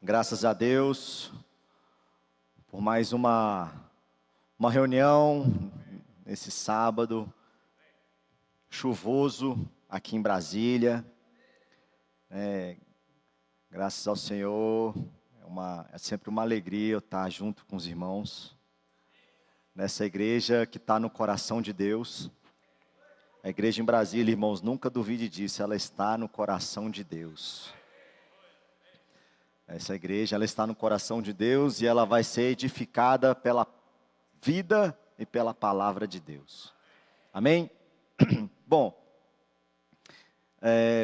Graças a Deus por mais uma reunião nesse sábado chuvoso aqui em Brasília. Graças ao Senhor, é sempre uma alegria eu estar junto com os irmãos nessa igreja que está no coração de Deus. A igreja em Brasília, irmãos, nunca duvide disso, ela está no coração de Deus. Essa igreja, ela está no coração de Deus e ela vai ser edificada pela vida e pela palavra de Deus. Amém? Bom,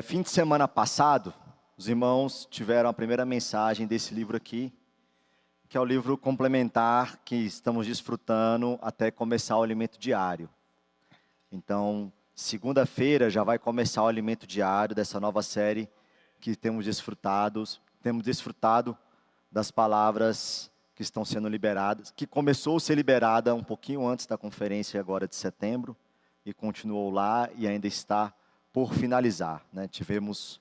fim de semana passado, os irmãos tiveram a primeira mensagem desse livro aqui, que é o livro complementar que estamos desfrutando até começar o alimento diário. Então, segunda-feira já vai começar o alimento diário dessa nova série que temos desfrutado das palavras que estão sendo liberadas, que começou a ser liberada um pouquinho antes da conferência agora de setembro, e continuou lá e ainda está por finalizar, né? Tivemos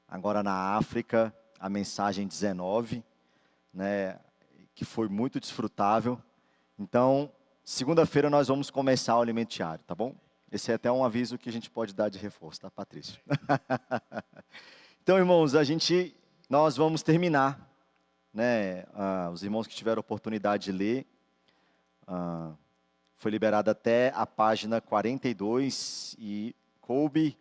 agora na África a mensagem 19, né, que foi muito desfrutável. Então, segunda-feira nós vamos começar o alimento diário, tá bom? Esse é até um aviso que a gente pode dar de reforço, tá, Patrício? Então, irmãos, nós vamos terminar, né? Os irmãos que tiveram a oportunidade de ler, foi liberado até a página 42 e coube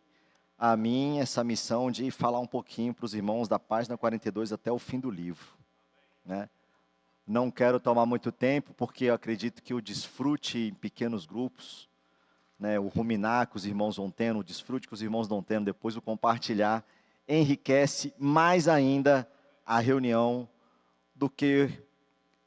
a mim essa missão de falar um pouquinho para os irmãos da página 42 até o fim do livro, né? Não quero tomar muito tempo, porque eu acredito que o desfrute em pequenos grupos, né, o ruminar que os irmãos vão tendo, o desfrute que os irmãos vão tendo, depois o compartilhar, enriquece mais ainda a reunião do que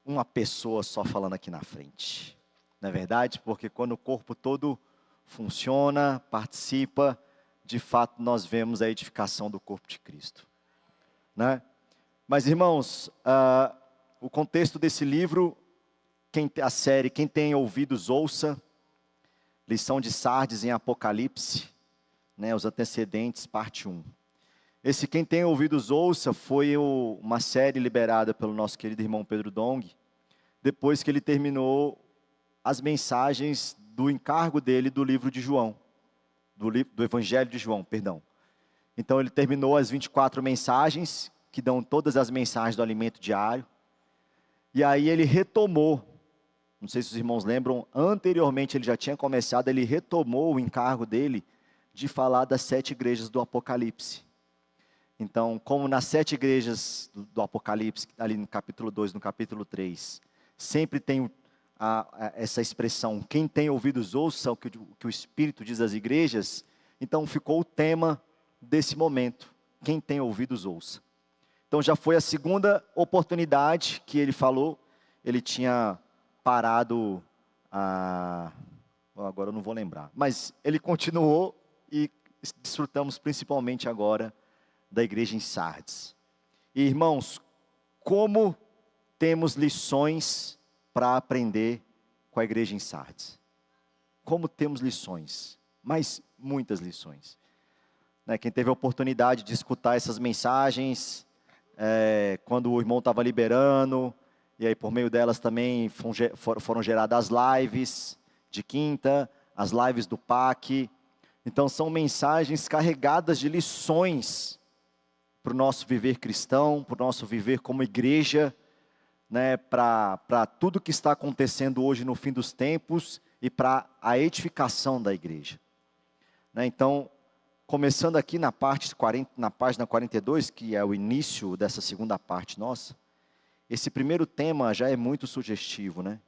uma pessoa só falando aqui na frente. Não é verdade? Porque quando o corpo todo funciona, participa, de fato nós vemos a edificação do corpo de Cristo, né? Mas, irmãos, o contexto desse livro, a série Quem Tem Ouvidos Ouça, lição de Sardes em Apocalipse, né, os antecedentes, parte 1. Esse Quem Tem Ouvidos Ouça foi uma série liberada pelo nosso querido irmão Pedro Dong, depois que ele terminou as mensagens do encargo dele do livro de João, do Evangelho de João, perdão. Então ele terminou as 24 mensagens, que dão todas as mensagens do alimento diário, e aí ele retomou, não sei se os irmãos lembram, anteriormente ele já tinha começado, ele retomou o encargo dele de falar das 7 igrejas do Apocalipse. Então, como nas 7 igrejas do Apocalipse, ali no capítulo 2, no capítulo 3, sempre tem essa expressão, quem tem ouvidos ouça o que o Espírito diz às igrejas, então ficou o tema desse momento, quem tem ouvidos ouça. Então já foi a segunda oportunidade que ele falou, ele tinha parado, agora eu não vou lembrar, mas ele continuou e desfrutamos principalmente agora da igreja em Sardes. E, irmãos, como temos lições para aprender com a igreja em Sardes? Como temos lições, mas muitas lições, né? Quem teve a oportunidade de escutar essas mensagens, quando o irmão estava liberando, e aí por meio delas também foram geradas as lives de quinta, as lives do PAC. Então são mensagens carregadas de lições para o nosso viver cristão, para o nosso viver como igreja, né, para tudo que está acontecendo hoje no fim dos tempos e para a edificação da igreja, né? Então, começando aqui na página 42, que é o início dessa segunda parte nossa, esse primeiro tema já é muito sugestivo, né?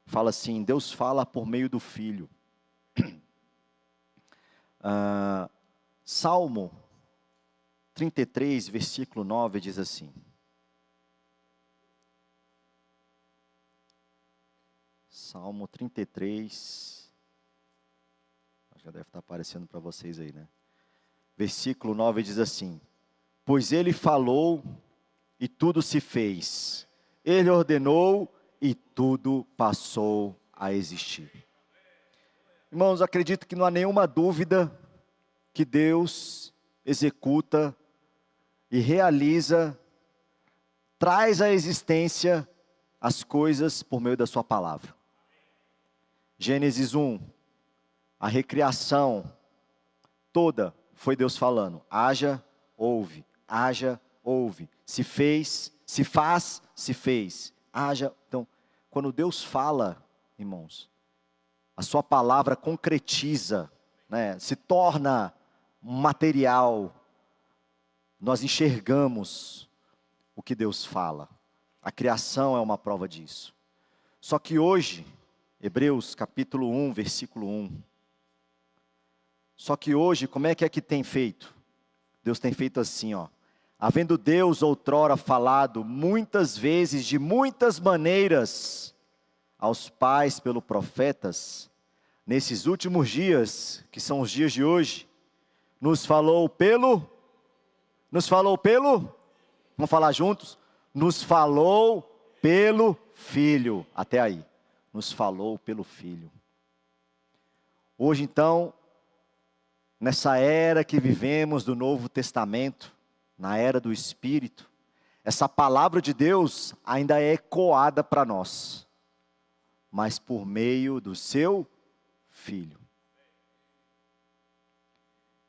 Fala assim, Deus fala por meio do Filho. Salmo 33, versículo 9 diz assim. Salmo 33, já deve estar aparecendo para vocês aí, né? Versículo 9 diz assim, pois ele falou e tudo se fez, ele ordenou e tudo passou a existir. Irmãos, acredito que não há nenhuma dúvida que Deus executa e realiza traz à existência as coisas por meio da sua palavra. Gênesis 1, a recriação toda foi Deus falando: haja, houve, haja, houve, se fez, se faz, se fez, haja. Então, quando Deus fala, irmãos, a sua palavra concretiza, né, se torna material, nós enxergamos o que Deus fala. A criação é uma prova disso. Só que hoje, Hebreus capítulo 1, versículo 1. Só que hoje, como é que tem feito? Deus tem feito assim, ó. Havendo Deus outrora falado muitas vezes, de muitas maneiras, aos pais pelos profetas, nesses últimos dias, que são os dias de hoje, nos falou pelo, vamos falar juntos? Nos falou pelo Filho, até aí, nos falou pelo Filho. Hoje então, nessa era que vivemos do Novo Testamento, na era do Espírito, essa palavra de Deus ainda é ecoada para nós, mas por meio do seu Filho.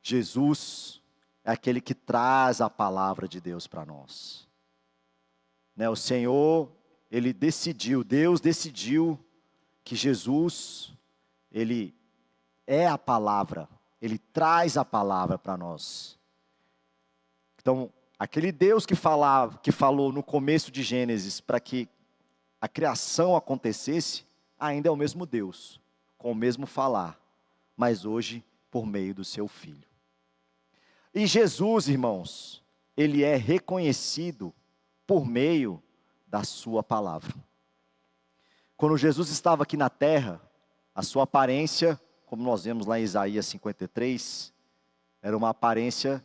Jesus é aquele que traz a palavra de Deus para nós. Né, o Senhor, Deus decidiu que Jesus, Ele é a palavra, Ele traz a palavra para nós. Então, aquele Deus que falou no começo de Gênesis para que a criação acontecesse, ainda é o mesmo Deus, com o mesmo falar, mas hoje por meio do seu Filho. E Jesus, irmãos, Ele é reconhecido por meio da sua palavra. Quando Jesus estava aqui na terra, a sua aparência, como nós vemos lá em Isaías 53, era uma aparência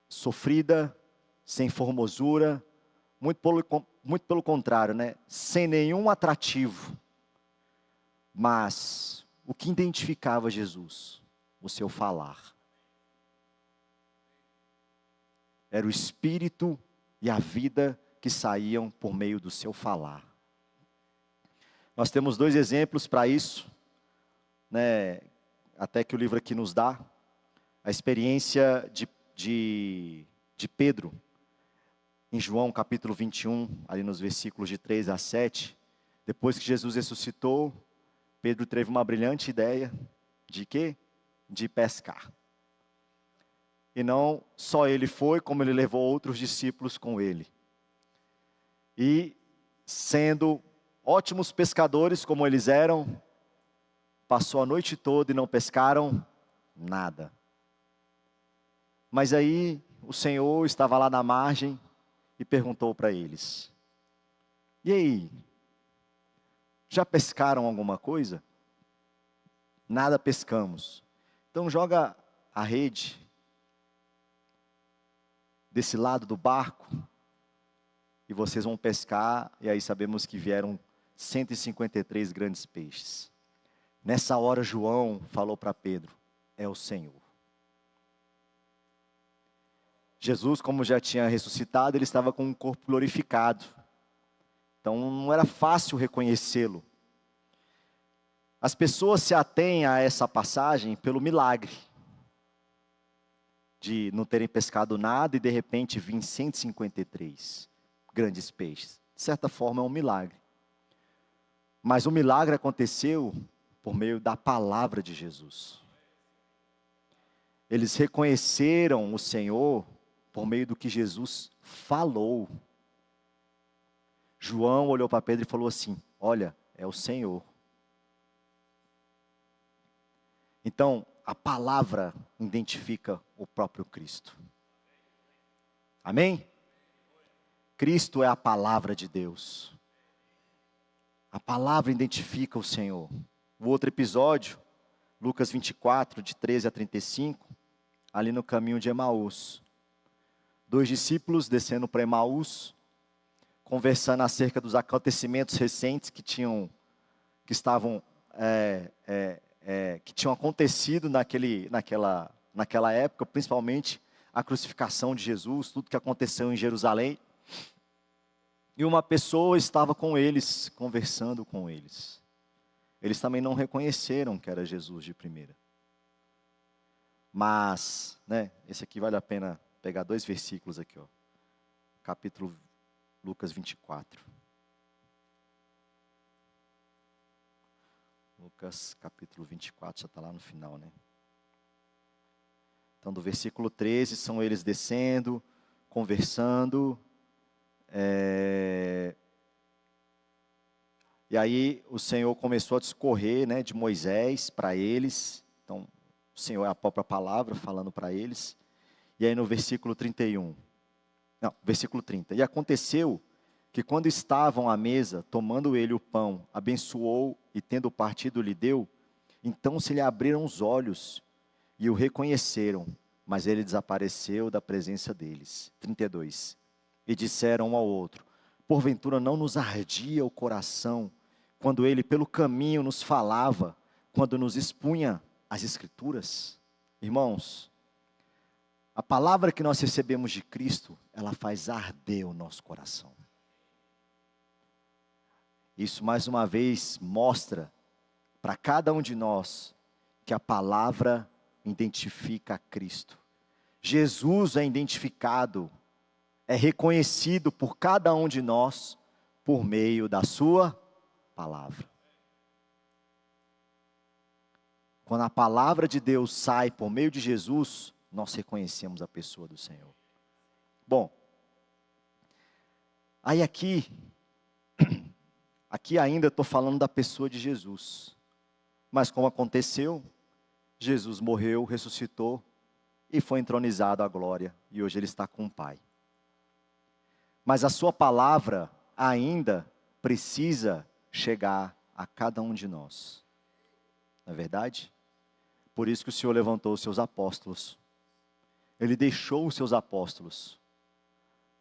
sofrida, sem formosura, muito pelo contrário, né? Sem nenhum atrativo. Mas o que identificava Jesus? O seu falar. Era o Espírito e a vida que saíam por meio do seu falar. Nós temos 2 exemplos para isso, né? Até que o livro aqui nos dá. A experiência de Pedro, em João capítulo 21, ali nos versículos de 3 a 7, depois que Jesus ressuscitou, Pedro teve uma brilhante ideia de quê? De pescar. E não só ele foi, como ele levou outros discípulos com ele. E sendo ótimos pescadores como eles eram, passou a noite toda e não pescaram nada. Mas aí o Senhor estava lá na margem e perguntou para eles: e aí, já pescaram alguma coisa? Nada pescamos. Então joga a rede desse lado do barco e vocês vão pescar. E aí sabemos que vieram 153 grandes peixes. Nessa hora João falou para Pedro: é o Senhor. Jesus, como já tinha ressuscitado, ele estava com um corpo glorificado. Então não era fácil reconhecê-lo. As pessoas se atêm a essa passagem pelo milagre. De não terem pescado nada e de repente vir 153 grandes peixes. De certa forma é um milagre. Mas o milagre aconteceu por meio da palavra de Jesus. Eles reconheceram o Senhor por meio do que Jesus falou. João olhou para Pedro e falou assim: olha, é o Senhor. Então, a palavra identifica o próprio Cristo. Amém? Cristo é a palavra de Deus. A palavra identifica o Senhor. O outro episódio, Lucas 24, de 13 a 35, ali no caminho de Emaús. 2 discípulos descendo para Emaús, conversando acerca dos acontecimentos recentes que tinham acontecido naquela época, principalmente a crucificação de Jesus, tudo que aconteceu em Jerusalém. E uma pessoa estava com eles, conversando com eles. Eles também não reconheceram que era Jesus de primeira. Mas, né, esse aqui vale a pena pegar 2 versículos aqui, ó. Capítulo Lucas 24. Lucas capítulo 24, já está lá no final, né? Então, do versículo 13, são eles descendo, conversando. E aí o Senhor começou a discorrer, né, de Moisés para eles. Então, o Senhor é a própria palavra falando para eles. E aí no versículo 31. Não, versículo 30. E aconteceu que quando estavam à mesa, tomando ele o pão, abençoou e tendo partido lhe deu, então se lhe abriram os olhos e o reconheceram, mas ele desapareceu da presença deles. 32. E disseram um ao outro: porventura não nos ardia o coração, quando ele pelo caminho nos falava, quando nos expunha as Escrituras? Irmãos, a palavra que nós recebemos de Cristo, ela faz arder o nosso coração. Isso mais uma vez mostra para cada um de nós que a palavra identifica a Cristo. Jesus é identificado, é reconhecido por cada um de nós por meio da sua palavra. Quando a palavra de Deus sai por meio de Jesus, nós reconhecemos a pessoa do Senhor. Bom, aí aqui ainda estou falando da pessoa de Jesus. Mas como aconteceu, Jesus morreu, ressuscitou e foi entronizado à glória. E hoje ele está com o Pai. Mas a sua palavra ainda precisa chegar a cada um de nós. Não é verdade? Por isso que o Senhor levantou os seus apóstolos. Ele deixou os seus apóstolos,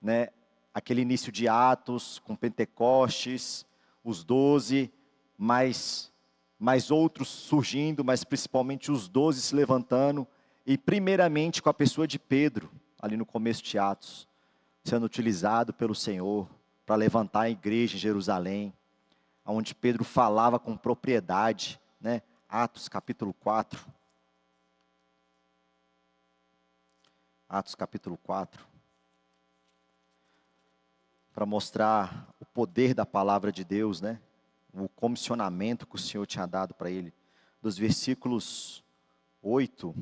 né? Aquele início de Atos, com Pentecostes, os 12, mais outros surgindo, mas principalmente os 12 se levantando, e primeiramente com a pessoa de Pedro, ali no começo de Atos, sendo utilizado pelo Senhor, para levantar a igreja em Jerusalém, onde Pedro falava com propriedade, né? Atos capítulo 4. Atos capítulo 4, para mostrar o poder da palavra de Deus, né? O comissionamento que o Senhor tinha dado para ele. Dos versículos 8,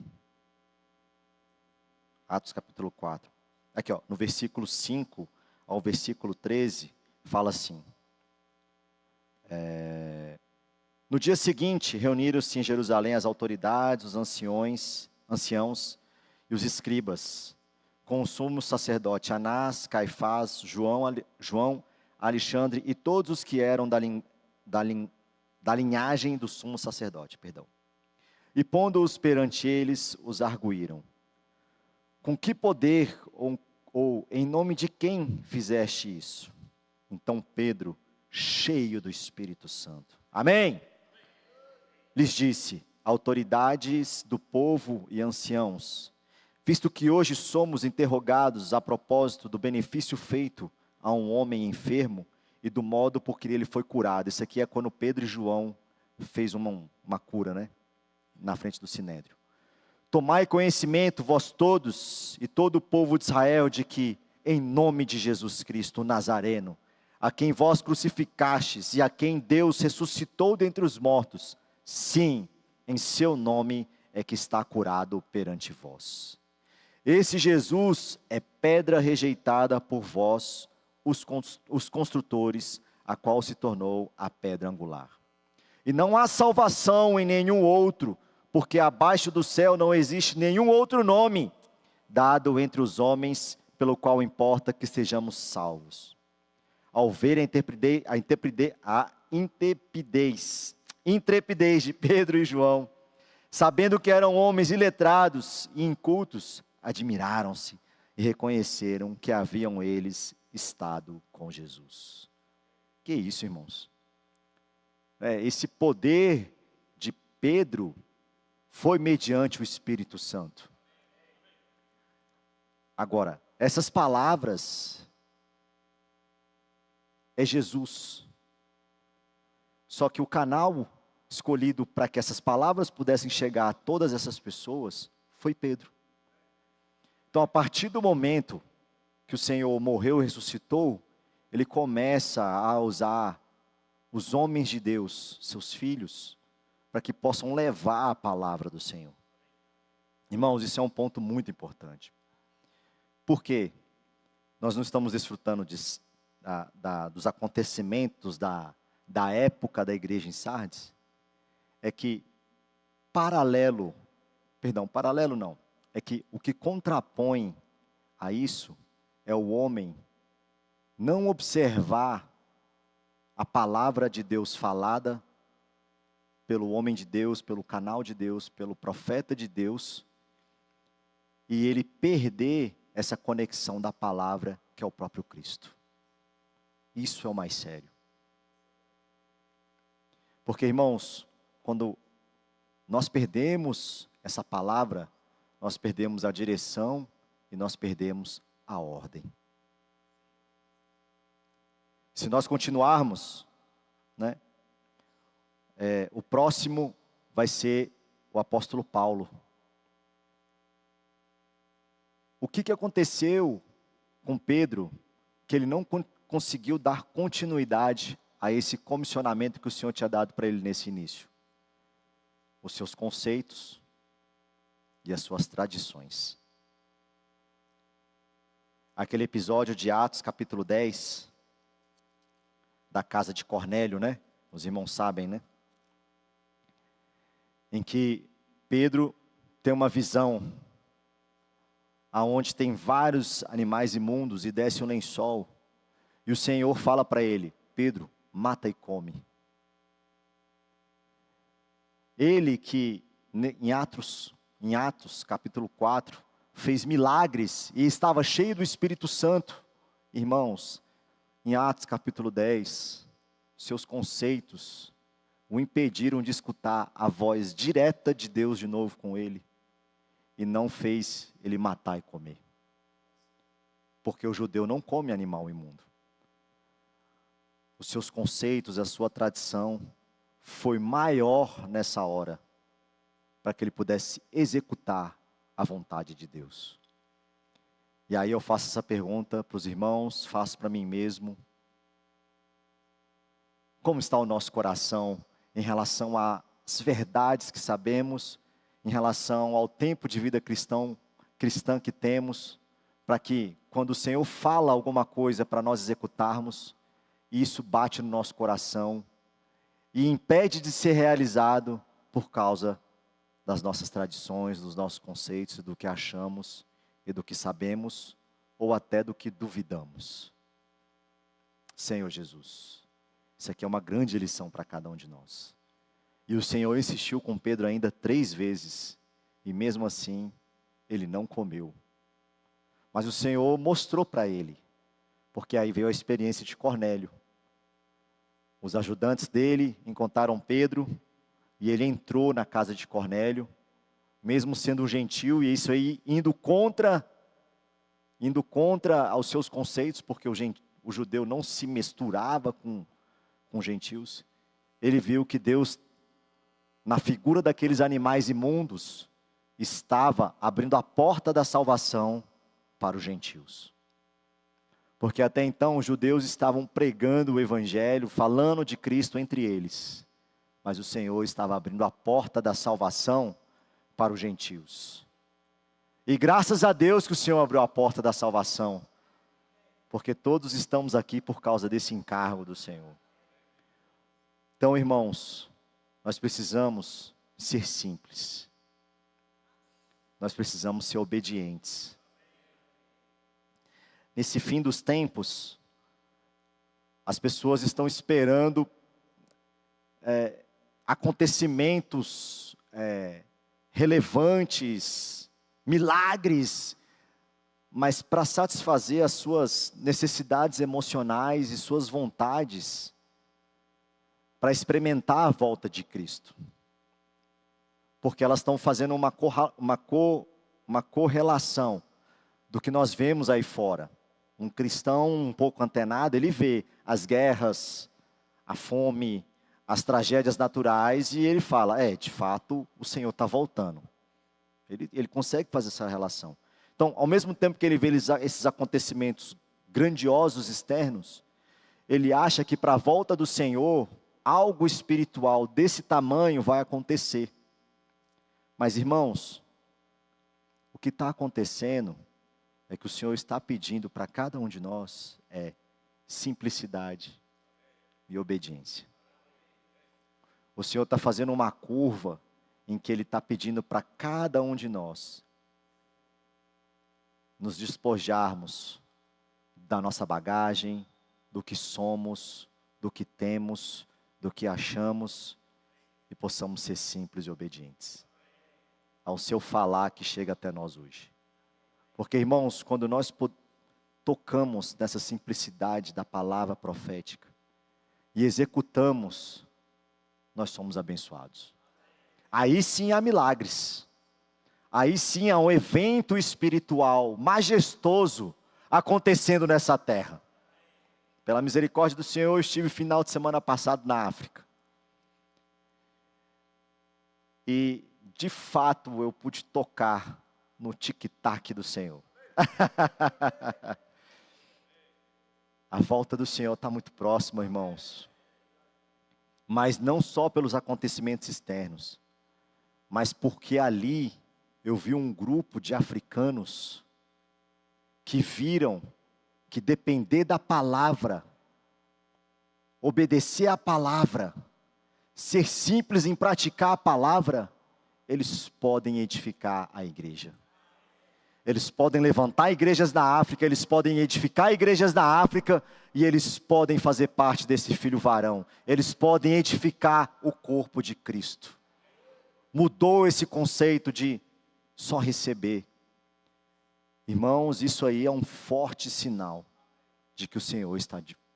Atos capítulo 4. Aqui, ó, no versículo 5 ao versículo 13, fala assim. No dia seguinte, reuniram-se em Jerusalém as autoridades, os anciãos e os escribas, com o sumo sacerdote Anás, Caifás, João, Alexandre e todos os que eram da linhagem do sumo sacerdote. E pondo-os perante eles, os arguíram: com que poder ou em nome de quem fizeste isso? Então Pedro, cheio do Espírito Santo, amém, lhes disse: autoridades do povo e anciãos, visto que hoje somos interrogados a propósito do benefício feito a um homem enfermo e do modo por que ele foi curado. Isso aqui é quando Pedro e João fez uma cura, né? Na frente do Sinédrio. Tomai conhecimento, vós todos e todo o povo de Israel, de que em nome de Jesus Cristo, o Nazareno, a quem vós crucificastes e a quem Deus ressuscitou dentre os mortos, sim, em seu nome é que está curado perante vós. Esse Jesus é pedra rejeitada por vós, os construtores, a qual se tornou a pedra angular. E não há salvação em nenhum outro, porque abaixo do céu não existe nenhum outro nome dado entre os homens, pelo qual importa que sejamos salvos. Ao ver a intrepidez de Pedro e João, sabendo que eram homens iletrados e incultos, admiraram-se e reconheceram que haviam eles estado com Jesus. Que isso, irmãos? Esse poder de Pedro foi mediante o Espírito Santo. Agora, essas palavras é Jesus. Só que o canal escolhido para que essas palavras pudessem chegar a todas essas pessoas foi Pedro. Então, a partir do momento que o Senhor morreu e ressuscitou, Ele começa a usar os homens de Deus, seus filhos, para que possam levar a palavra do Senhor. Irmãos, isso é um ponto muito importante. Por quê? Nós não estamos desfrutando dos acontecimentos da época da igreja em Sardes? É que paralelo não, é que o que contrapõe a isso é o homem não observar a palavra de Deus falada pelo homem de Deus, pelo canal de Deus, pelo profeta de Deus, e ele perder essa conexão da palavra que é o próprio Cristo. Isso é o mais sério. Porque, irmãos, quando nós perdemos essa palavra, nós perdemos a direção e nós perdemos a ordem. Se nós continuarmos, né, o próximo vai ser o apóstolo Paulo. O que aconteceu com Pedro, que ele não conseguiu dar continuidade a esse comissionamento que o Senhor tinha dado para ele nesse início? Os seus conceitos e as suas tradições. Aquele episódio de Atos capítulo 10, da casa de Cornélio, né? Os irmãos sabem, né? Em que Pedro tem uma visão aonde tem vários animais imundos e desce um lençol. E o Senhor fala para ele: Pedro, mata e come. Ele que em Atos capítulo 4, fez milagres e estava cheio do Espírito Santo. Irmãos, em Atos capítulo 10, seus conceitos o impediram de escutar a voz direta de Deus de novo com ele. E não fez ele matar e comer. Porque o judeu não come animal imundo. Os seus conceitos, a sua tradição foi maior nessa hora, para que ele pudesse executar a vontade de Deus. E aí eu faço essa pergunta para os irmãos, faço para mim mesmo. Como está o nosso coração em relação às verdades que sabemos, em relação ao tempo de vida cristã que temos, para que quando o Senhor fala alguma coisa para nós executarmos, isso bate no nosso coração e impede de ser realizado por causa das nossas tradições, dos nossos conceitos, do que achamos e do que sabemos, ou até do que duvidamos. Senhor Jesus, isso aqui é uma grande lição para cada um de nós. E o Senhor insistiu com Pedro ainda 3 vezes, e mesmo assim, ele não comeu. Mas o Senhor mostrou para ele, porque aí veio a experiência de Cornélio. Os ajudantes dele encontraram Pedro, e ele entrou na casa de Cornélio, mesmo sendo um gentil, e isso aí indo contra aos seus conceitos, porque o judeu não se misturava com gentios. Ele viu que Deus, na figura daqueles animais imundos, estava abrindo a porta da salvação para os gentios. Porque até então os judeus estavam pregando o evangelho, falando de Cristo entre eles. Mas o Senhor estava abrindo a porta da salvação para os gentios. E graças a Deus que o Senhor abriu a porta da salvação. Porque todos estamos aqui por causa desse encargo do Senhor. Então, irmãos, nós precisamos ser simples. Nós precisamos ser obedientes. Nesse fim dos tempos, as pessoas estão esperando acontecimentos relevantes, milagres, mas para satisfazer as suas necessidades emocionais e suas vontades, para experimentar a volta de Cristo. Porque elas estão fazendo uma correlação do que nós vemos aí fora. Um cristão um pouco antenado, ele vê as guerras, a fome, as tragédias naturais e ele fala, de fato, o Senhor está voltando. Ele consegue fazer essa relação. Então, ao mesmo tempo que ele vê esses acontecimentos grandiosos externos, ele acha que para a volta do Senhor, algo espiritual desse tamanho vai acontecer. Mas, irmãos, o que está acontecendo é que o Senhor está pedindo para cada um de nós simplicidade e obediência. O Senhor está fazendo uma curva em que Ele está pedindo para cada um de nós nos despojarmos da nossa bagagem, do que somos, do que temos, do que achamos, e possamos ser simples e obedientes ao seu falar que chega até nós hoje. Porque, irmãos, quando nós tocamos nessa simplicidade da palavra profética e executamos, nós somos abençoados. Aí sim há milagres. Aí sim há um evento espiritual majestoso acontecendo nessa terra. Pela misericórdia do Senhor, eu estive final de semana passado na África. E, de fato, eu pude tocar no tic-tac do Senhor. A volta do Senhor está muito próxima, irmãos. Mas não só pelos acontecimentos externos, mas porque ali eu vi um grupo de africanos que viram que depender da palavra, obedecer à palavra, ser simples em praticar a palavra, eles podem edificar a igreja. Eles podem levantar igrejas na África, eles podem edificar igrejas na África, e eles podem fazer parte desse filho varão. Eles podem edificar o corpo de Cristo. Mudou esse conceito de só receber. Irmãos, isso aí é um forte sinal de que o Senhor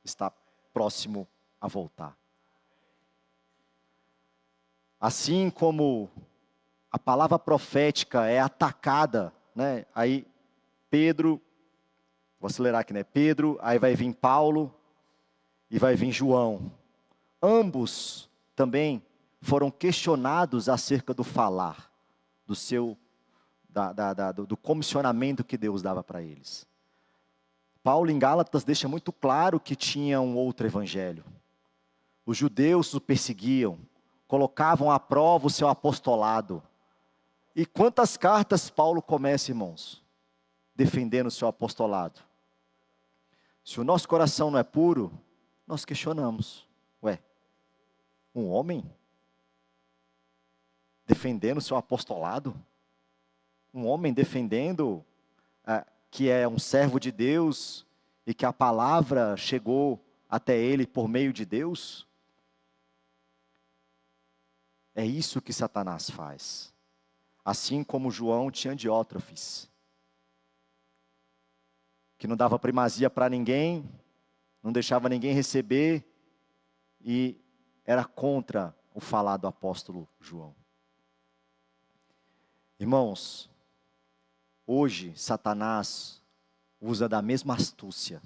está próximo a voltar. Assim como a palavra profética é atacada, né? Aí Pedro, vou acelerar aqui, né? Pedro, aí vai vir Paulo e vai vir João. Ambos também foram questionados acerca do falar, do comissionamento que Deus dava para eles. Paulo em Gálatas deixa muito claro que tinha um outro evangelho. Os judeus o perseguiam, colocavam à prova o seu apostolado. E quantas cartas Paulo começa, irmãos, defendendo o seu apostolado? Se o nosso coração não é puro, nós questionamos. Um homem defendendo o seu apostolado? Um homem defendendo que é um servo de Deus e que a palavra chegou até ele por meio de Deus? É isso que Satanás faz. Assim como João tinha Diótrefes, que não dava primazia para ninguém, não deixava ninguém receber, e era contra o falar do apóstolo João. Irmãos, hoje Satanás usa da mesma astúcia,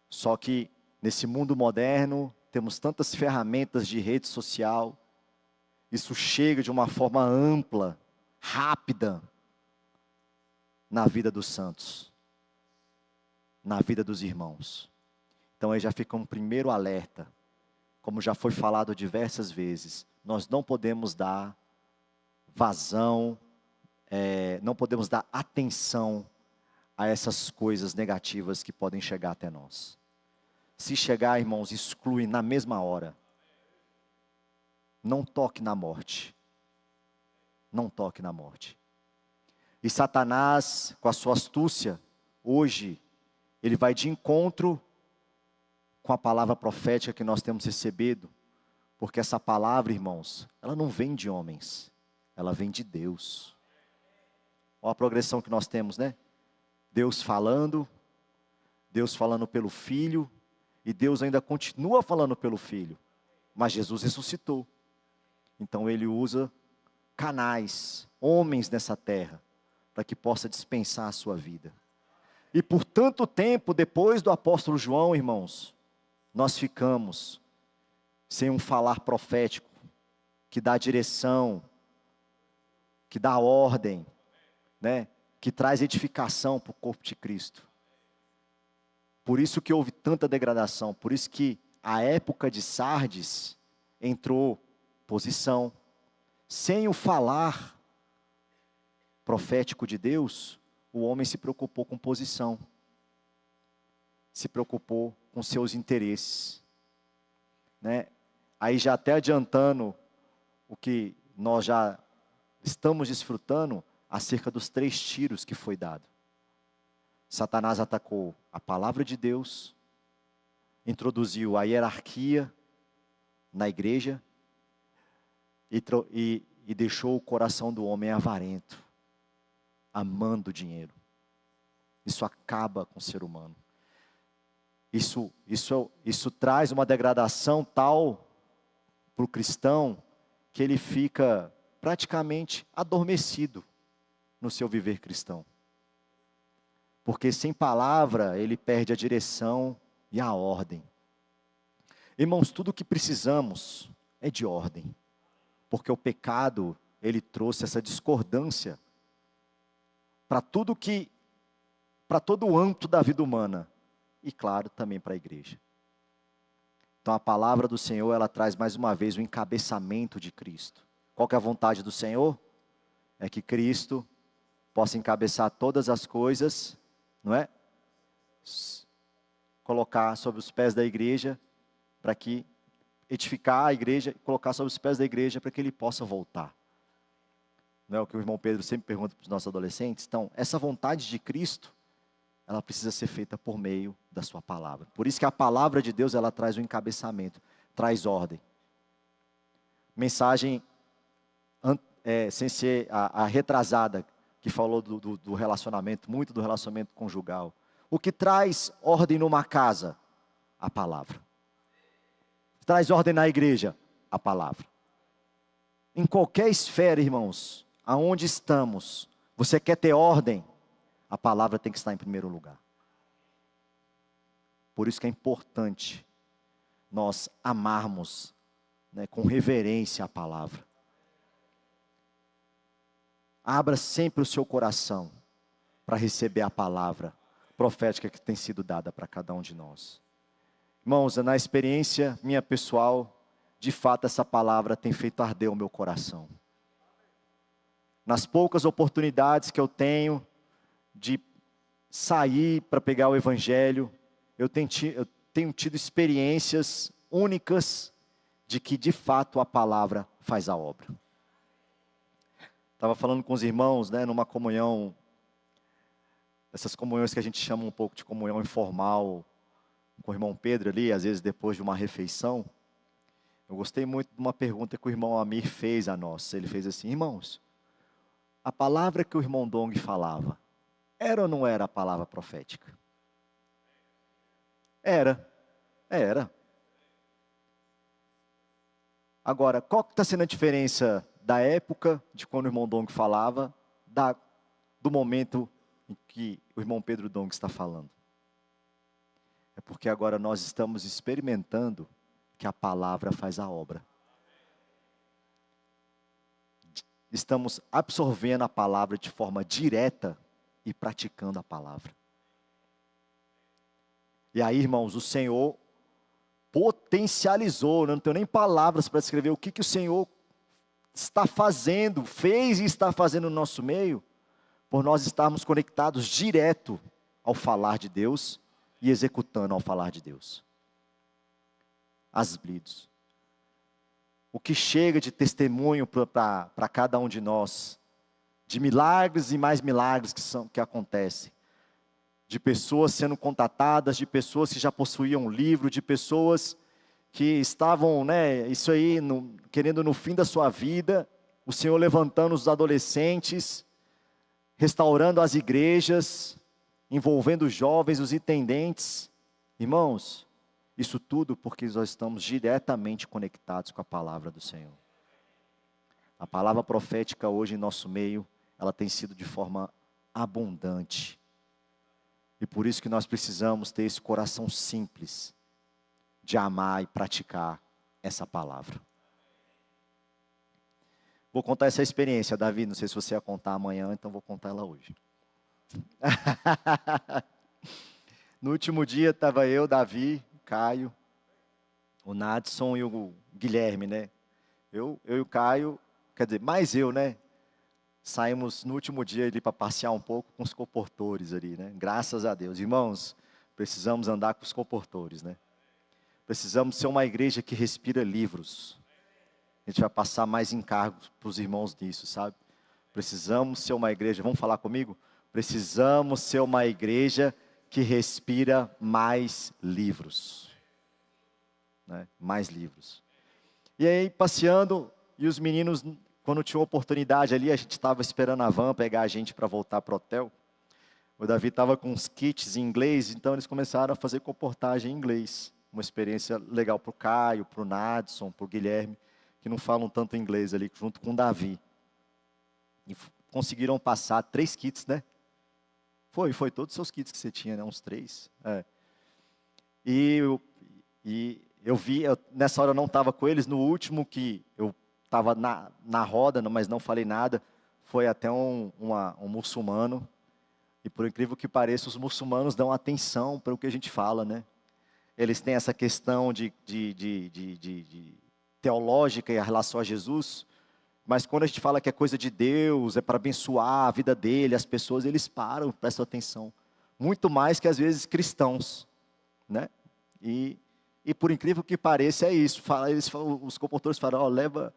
só que nesse mundo moderno temos tantas ferramentas de rede social. Isso chega de uma forma ampla, rápida, na vida dos santos, na vida dos irmãos. Então aí já fica um primeiro alerta. Como já foi falado diversas vezes, nós não podemos dar vazão, não podemos dar atenção a essas coisas negativas que podem chegar até nós. Se chegar, irmãos, exclui na mesma hora. Não toque na morte. Não toque na morte. E Satanás, com a sua astúcia, hoje, ele vai de encontro com a palavra profética que nós temos recebido. Porque essa palavra, irmãos, ela não vem de homens. Ela vem de Deus. Olha a progressão que nós temos, né? Deus falando pelo Filho, e Deus ainda continua falando pelo Filho. Mas Jesus ressuscitou. Então ele usa canais, homens nessa terra, para que possa dispensar a sua vida. E por tanto tempo, depois do apóstolo João, irmãos, nós ficamos sem um falar profético, que dá direção, que dá ordem, né? Que traz edificação para o corpo de Cristo. Por isso que houve tanta degradação, por isso que a época de Sardes entrou posição. Sem o falar profético de Deus, o homem se preocupou com posição, se preocupou com seus interesses, né? Aí já até adiantando o que nós já estamos desfrutando acerca dos 3 tiros que foi dado. Satanás atacou a palavra de Deus, introduziu a hierarquia na igreja e deixou o coração do homem avarento, amando dinheiro. Isso acaba com o ser humano. Isso traz uma degradação tal para o cristão que ele fica praticamente adormecido no seu viver cristão. Porque sem palavra ele perde a direção e a ordem. Irmãos, tudo o que precisamos é de ordem. Porque o pecado, ele trouxe essa discordância para todo o âmbito da vida humana. E claro, também para a igreja. Então a palavra do Senhor, ela traz mais uma vez o encabeçamento de Cristo. Qual que é a vontade do Senhor? É que Cristo possa encabeçar todas as coisas, não é? Colocar sobre os pés da igreja, para que edificar a igreja, colocar sobre os pés da igreja, para que ele possa voltar. Não é o que o irmão Pedro sempre pergunta para os nossos adolescentes? Então, essa vontade de Cristo, ela precisa ser feita por meio da sua palavra. Por isso que a palavra de Deus, ela traz o encabeçamento, traz ordem. Mensagem, sem ser a retrasada, que falou do relacionamento, muito do relacionamento conjugal. O que traz ordem numa casa? A palavra. Traz ordem na igreja? A palavra. Em qualquer esfera, irmãos, aonde estamos, você quer ter ordem? A palavra tem que estar em primeiro lugar. Por isso que é importante nós amarmos, né, com reverência a palavra. Abra sempre o seu coração para receber a palavra profética que tem sido dada para cada um de nós. Irmãos, na experiência minha pessoal, de fato essa palavra tem feito arder o meu coração. Nas poucas oportunidades que eu tenho de sair para pegar o evangelho, eu tenho tido experiências únicas de que de fato a palavra faz a obra. Estava falando com os irmãos, né, numa comunhão, essas comunhões que a gente chama um pouco de comunhão informal, com o irmão Pedro ali, às vezes depois de uma refeição. Eu gostei muito de uma pergunta que o irmão Amir fez a nós. Ele fez assim: irmãos, a palavra que o irmão Dong falava, era ou não era a palavra profética? Era. Agora, qual que está sendo a diferença da época de quando o irmão Dong falava, do momento em que o irmão Pedro Dong está falando? É porque agora nós estamos experimentando que a palavra faz a obra. Estamos absorvendo a palavra de forma direta e praticando a palavra. E aí, irmãos, o Senhor potencializou, não tenho nem palavras para descrever o que o Senhor está fazendo, fez e está fazendo no nosso meio, por nós estarmos conectados direto ao falar de Deus e executando ao falar de Deus. As blidos. O que chega de testemunho para cada um de nós, de milagres e mais milagres que acontecem, de pessoas sendo contatadas, de pessoas que já possuíam um livro, de pessoas que estavam, né, isso aí, querendo no fim da sua vida, o Senhor levantando os adolescentes, restaurando as igrejas, envolvendo os jovens, os intendentes. Irmãos, isso tudo porque nós estamos diretamente conectados com a palavra do Senhor. A palavra profética hoje em nosso meio, ela tem sido de forma abundante. E por isso que nós precisamos ter esse coração simples de amar e praticar essa palavra. Vou contar essa experiência, Davi, não sei se você ia contar amanhã, então vou contar ela hoje. No último dia estava eu, Davi, Caio, o Nadson e o Guilherme, né? Eu e o Caio, quer dizer, mais eu, né? Saímos no último dia ali para passear um pouco com os comportores ali, né? Graças a Deus. Irmãos, precisamos andar com os comportores, né? Precisamos ser uma igreja que respira livros. A gente vai passar mais encargos para os irmãos nisso, sabe? Precisamos ser uma igreja, vamos falar comigo? Precisamos ser uma igreja que respira mais livros. Né? Mais livros. E aí, passeando, e os meninos, quando tinha oportunidade ali, a gente estava esperando a van pegar a gente para voltar para o hotel. O Davi estava com uns kits em inglês, então eles começaram a fazer comportagem em inglês. Uma experiência legal para o Caio, para o Nadson, para o Guilherme, que não falam tanto inglês ali, junto com o Davi. E conseguiram passar 3 kits, né? Foi todos os seus kits que você tinha, né? Uns 3. É. E eu vi, nessa hora eu não estava com eles, no último que eu estava na roda, mas não falei nada, foi até um muçulmano. E por incrível que pareça, os muçulmanos dão atenção para o que a gente fala, né? Eles têm essa questão de teológica em relação a Jesus, mas quando a gente fala que é coisa de Deus, é para abençoar a vida dele, as pessoas, eles param, prestam atenção. Muito mais que às vezes cristãos, né? E por incrível que pareça é isso. Os comportores falam, leva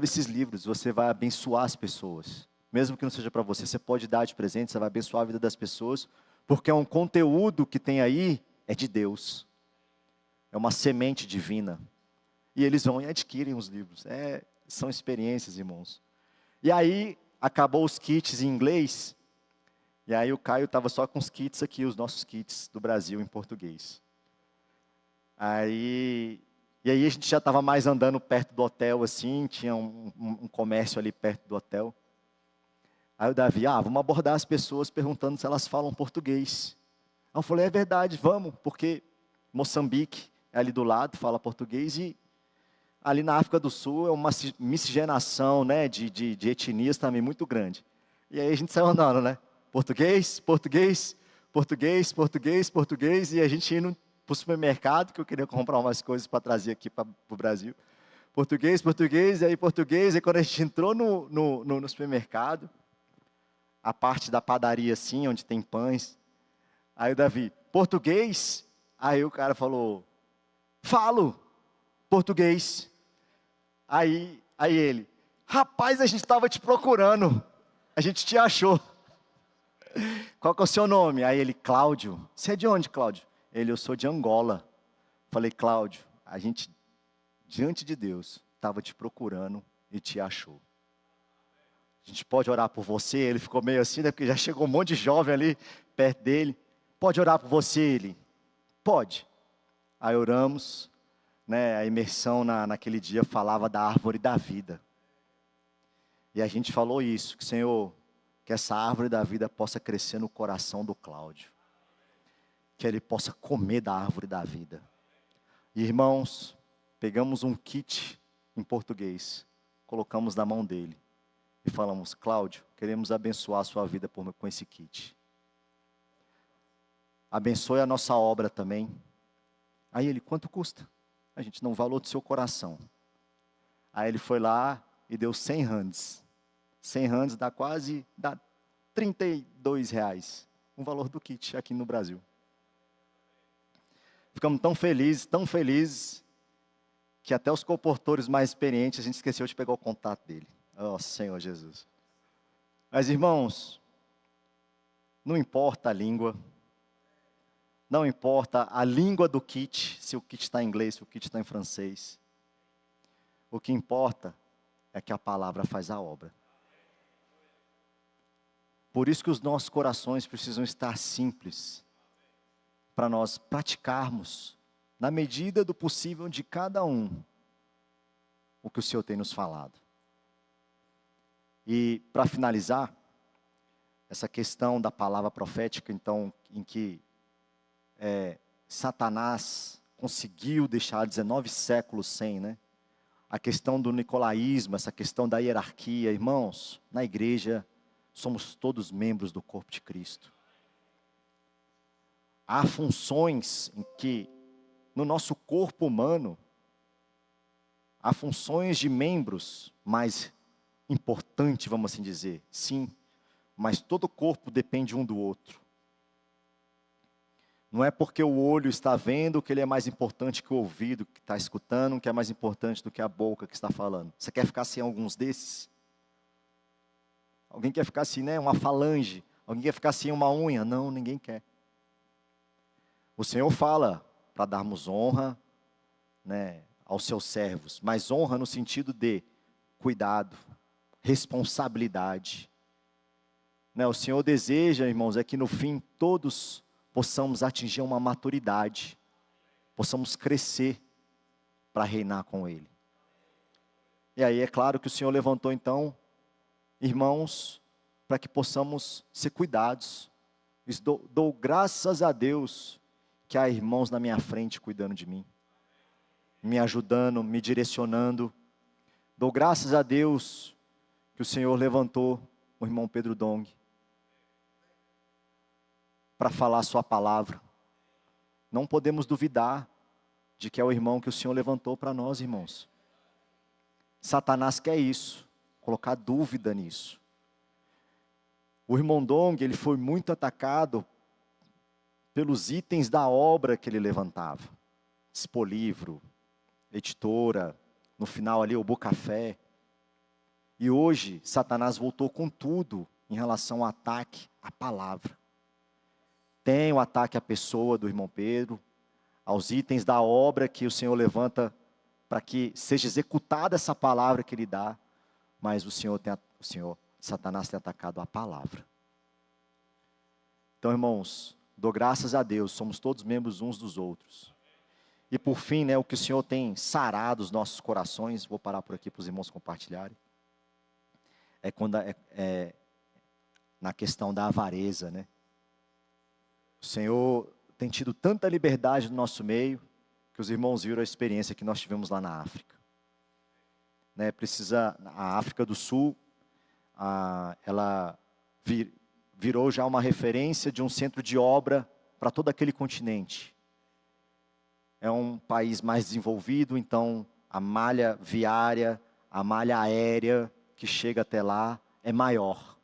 esses livros, você vai abençoar as pessoas. Mesmo que não seja para você, você pode dar de presente, você vai abençoar a vida das pessoas, porque é um conteúdo que tem aí, é de Deus. É uma semente divina. E eles vão e adquirem os livros. São experiências, irmãos. E aí, acabou os kits em inglês, e aí o Caio estava só com os kits aqui, os nossos kits do Brasil em português. E aí a gente já estava mais andando perto do hotel, assim, tinha um comércio ali perto do hotel. Aí o Davi, vamos abordar as pessoas perguntando se elas falam português. Aí eu falei, é verdade, vamos, porque Moçambique é ali do lado, fala português, e ali na África do Sul é uma miscigenação, né, de etnias também muito grande. E aí a gente saiu andando, né? Português, português, português, português, português, e a gente indo para o supermercado, que eu queria comprar umas coisas para trazer aqui para o Brasil. Português, português, e quando a gente entrou no supermercado, a parte da padaria assim, onde tem pães, aí o Davi, português? Aí o cara falou, falo português. Aí ele, rapaz, a gente estava te procurando, a gente te achou. Qual que é o seu nome? Aí ele, Cláudio. Você é de onde, Cláudio? Ele, eu sou de Angola. Falei, Cláudio, a gente, diante de Deus, estava te procurando e te achou. A gente pode orar por você? Ele ficou meio assim, né? Porque já chegou um monte de jovem ali perto dele. Pode orar por você? Ele, pode. Aí oramos, né? A imersão naquele dia falava da árvore da vida. E a gente falou isso, que Senhor, que essa árvore da vida possa crescer no coração do Cláudio. Que ele possa comer da árvore da vida. E, irmãos, pegamos um kit em português, colocamos na mão dele e falamos, Cláudio, queremos abençoar a sua vida com esse kit. Abençoe a nossa obra também. Aí ele, quanto custa? A gente, não, o valor do seu coração. Aí ele foi lá e deu 100 rands. 100 rands dá 32 reais. O valor do kit aqui no Brasil. Ficamos tão felizes, que até os comportores mais experientes, a gente esqueceu de pegar o contato dele. Oh, Senhor Jesus. Mas, irmãos, não importa a língua, não importa a língua do kit, se o kit está em inglês, se o kit está em francês. O que importa é que a palavra faz a obra. Por isso que os nossos corações precisam estar simples, para nós praticarmos, na medida do possível de cada um, o que o Senhor tem nos falado. E, para finalizar, essa questão da palavra profética, então, em que Satanás conseguiu deixar 19 séculos sem, né? A questão do nicolaísmo, essa questão da hierarquia. Irmãos, na igreja, somos todos membros do corpo de Cristo. Há funções em que, no nosso corpo humano, há funções de membros mais importantes, vamos assim dizer, sim, mas todo o corpo depende um do outro. Não é porque o olho está vendo que ele é mais importante que o ouvido que está escutando, que é mais importante do que a boca que está falando. Você quer ficar sem alguns desses? Alguém quer ficar assim, né? Uma falange. Alguém quer ficar sem uma unha? Não, ninguém quer. O Senhor fala para darmos honra, né, aos seus servos, mas honra no sentido de cuidado, responsabilidade. Né, o Senhor deseja, irmãos, é que no fim todos possamos atingir uma maturidade, possamos crescer para reinar com Ele. E aí é claro que o Senhor levantou então, irmãos, para que possamos ser cuidados. Dou graças a Deus que há irmãos na minha frente cuidando de mim, me ajudando, me direcionando. Dou graças a Deus que o Senhor levantou o irmão Pedro Dong para falar a sua palavra. Não podemos duvidar de que é o irmão que o Senhor levantou para nós, irmãos. Satanás quer isso, colocar dúvida nisso. O irmão Dong, ele foi muito atacado pelos itens da obra que ele levantava. Expolivro, editora, no final ali o Bocafé. E hoje, Satanás voltou com tudo em relação ao ataque à palavra. Tem o ataque à pessoa do irmão Pedro, aos itens da obra que o Senhor levanta para que seja executada essa palavra que Ele dá. Mas Satanás tem atacado a palavra. Então, irmãos, dou graças a Deus, somos todos membros uns dos outros. E por fim, né, o que o Senhor tem sarado os nossos corações, vou parar por aqui para os irmãos compartilharem, é quando na questão da avareza, né? O Senhor tem tido tanta liberdade no nosso meio, que os irmãos viram a experiência que nós tivemos lá na África. Né, a África do Sul, ela virou já uma referência de um centro de obra para todo aquele continente. É um país mais desenvolvido, então a malha viária, a malha aérea que chega até lá é maior.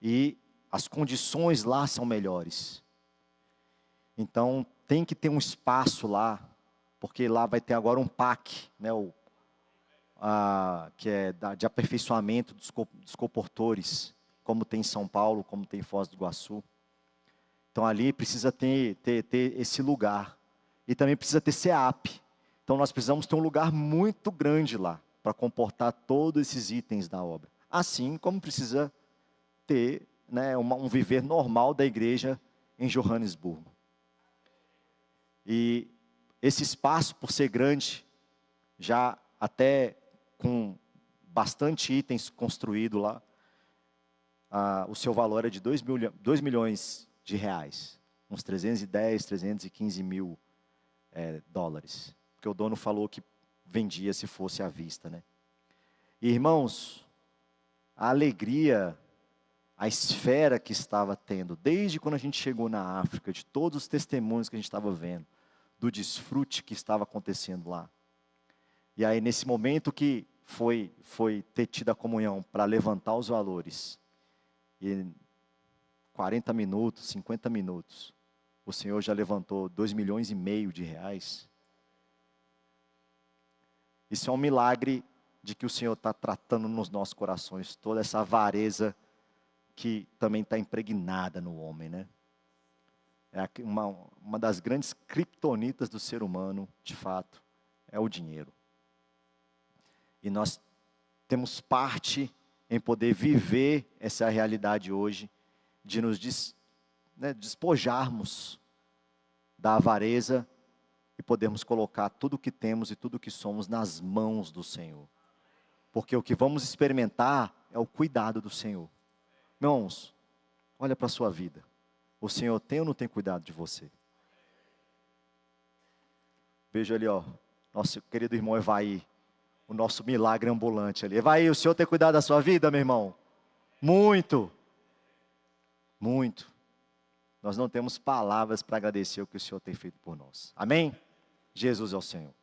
E as condições lá são melhores. Então tem que ter um espaço lá, porque lá vai ter agora um PAC, né, que é de aperfeiçoamento dos comportores, como tem em São Paulo, como tem em Foz do Iguaçu. Então ali precisa ter esse lugar. E também precisa ter SEAP. Então nós precisamos ter um lugar muito grande lá, para comportar todos esses itens da obra. Assim como precisa ter, né, um viver normal da igreja em Johannesburgo. E esse espaço, por ser grande, já até com bastante itens construído lá, o seu valor é de 2 milhões de reais, uns 310, 315 mil dólares, porque o dono falou que vendia se fosse à vista, né? E, irmãos, a alegria, a esfera que estava tendo, desde quando a gente chegou na África, de todos os testemunhos que a gente estava vendo, do desfrute que estava acontecendo lá. E aí, nesse momento que foi ter tido a comunhão para levantar os valores, e 40 minutos, 50 minutos, o Senhor já levantou 2,5 milhões de reais. Isso é um milagre de que o Senhor está tratando nos nossos corações, toda essa avareza que também está impregnada no homem, né? É uma das grandes criptonitas do ser humano, de fato, é o dinheiro. E nós temos parte em poder viver essa realidade hoje, de nos despojarmos da avareza e podermos colocar tudo o que temos e tudo o que somos nas mãos do Senhor. Porque o que vamos experimentar é o cuidado do Senhor. Irmãos, olha para a sua vida. O Senhor tem ou não tem cuidado de você? Veja ali, ó, nosso querido irmão Evaí, o nosso milagre ambulante ali. Evaí, o Senhor tem cuidado da sua vida, meu irmão? Muito, muito. Nós não temos palavras para agradecer o que o Senhor tem feito por nós. Amém? Jesus é o Senhor.